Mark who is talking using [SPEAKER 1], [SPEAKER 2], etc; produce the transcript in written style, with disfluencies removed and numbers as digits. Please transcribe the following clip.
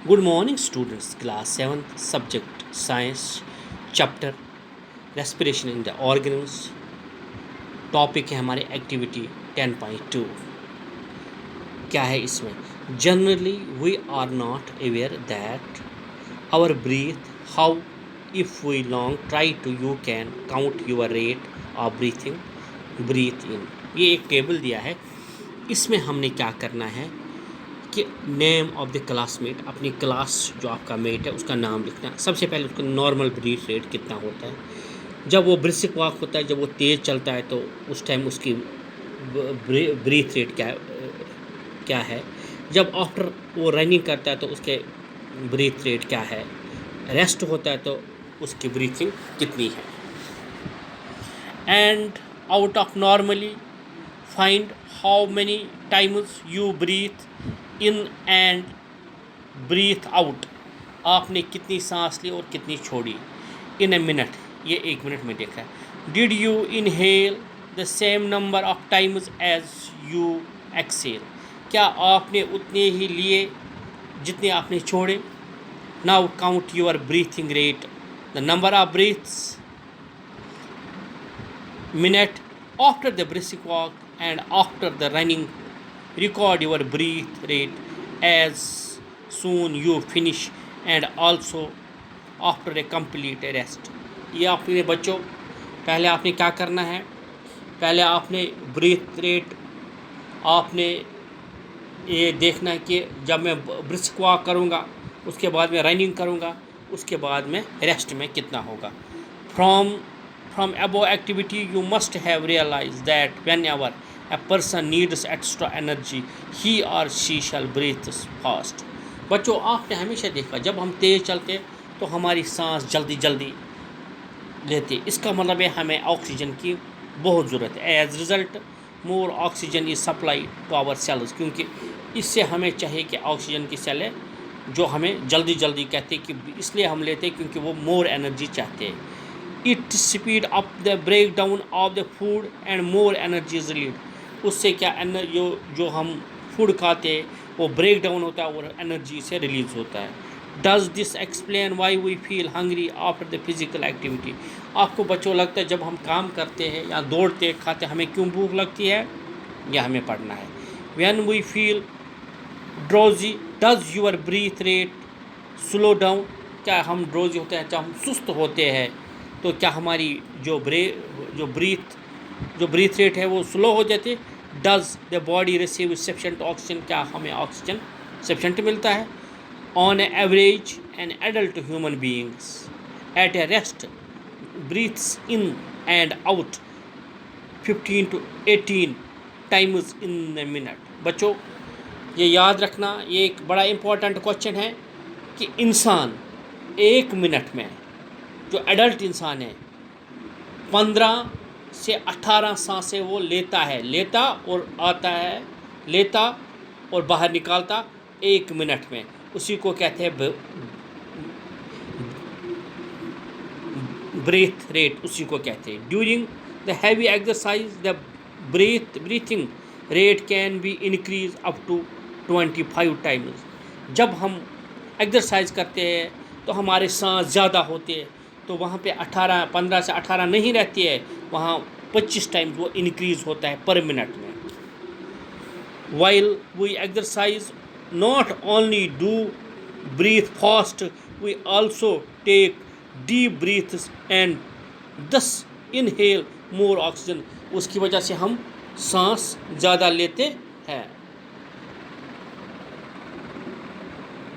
[SPEAKER 1] Good morning, students. Class 7th subject Science, chapter Respiration in the Organisms. Topic है हमारे activity 10.2. क्या है इसमें? Generally we are not aware that our breath how if we long try to you can count your rate of breath in. ये एक table दिया है. इसमें हमने क्या करना है कि नेम ऑफ द क्लासमेट, अपनी क्लास जो आपका मेट है उसका नाम लिखना है. सबसे पहले उसका नॉर्मल ब्रीथ रेट कितना होता है. जब वो ब्रिस्क वॉक होता है, जब वो तेज़ चलता है तो उस टाइम उसकी ब्रीथ रेट क्या है. जब आफ्टर वो रनिंग करता है तो उसके ब्रीथ रेट क्या है. रेस्ट होता है तो उसकी ब्रीथिंग कितनी है. And out of normally find how many times you breathe in and breathe out. आपने कितनी सांस ली और कितनी छोड़ी इन ए मिनट. ये 1 मिनट में देखा है. Did you inhale the same number of times as you exhale. क्या आपने उतने ही लिए जितने आपने छोड़े. Now count your breathing rate, the number of breaths minute after the brisk walk and after the running. Record your breath rate as soon you finish and also after a complete rest. ये अपने बच्चों पहले आपने क्या करना है. पहले आपने ब्रीथ रेट आपने ये देखना है कि जब मैं ब्रिस्क वॉक करूँगा उसके बाद में रनिंग करूँगा उसके बाद में रेस्ट में कितना होगा. From above activity you must have realized that whenever a person needs extra energy he or she shall breathe fast. बच्चों आपने हमेशा देखा जब हम तेज़ चलते तो हमारी सांस जल्दी जल्दी लेते. इसका मतलब है हमें ऑक्सीजन की बहुत ज़रूरत है. As result more oxygen is supply to our cells. क्योंकि इससे हमें चाहिए कि ऑक्सीजन की सेलें जो हमें जल्दी जल्दी कहते कि इसलिए हम लेते क्योंकि वो मोर एनर्जी चाहते हैं. It speed up the break down of the food and more energy is relieved. उससे क्या जो हम फूड खाते हैं वो ब्रेक डाउन होता है और एनर्जी से रिलीज़ होता है. Does this explain why we feel hungry after the physical activity. आपको बच्चों लगता है जब हम काम करते हैं या दौड़ते खाते हमें क्यों भूख लगती है या हमें पढ़ना है. When we feel drowsy does your breath rate slow down. क्या हम ड्रोजी होते हैं, जब हम सुस्त होते हैं तो क्या हमारी जो ब्रीथ रेट है वो स्लो हो जाती. Does the body receive sufficient oxygen. क्या हमें ऑक्सीजन सफिशेंट मिलता है. On average an adult human beings at a rest breaths in and out 15 to 18 times in a minute. बच्चों ये याद रखना, ये एक बड़ा इम्पोर्टेंट क्वेश्चन है कि इंसान 1 मिनट में, जो एडल्ट इंसान है, 15 से 18 सांसें वो लेता और आता है, लेता और बाहर निकालता 1 मिनट में. उसी को कहते हैं ब्रीथ रेट, उसी को कहते हैं. During the heavy exercise the breathing rate can be increase up to 25 times. जब हम एक्सरसाइज करते हैं तो हमारे सांस ज़्यादा होते हैं तो वहाँ पे 15 से 18 नहीं रहती है, वहाँ 25 टाइम्स वो इंक्रीज़ होता है पर मिनट में. While we exercise not only do breathe fast we also take deep breaths and thus inhale more oxygen. उसकी वजह से हम सांस ज़्यादा लेते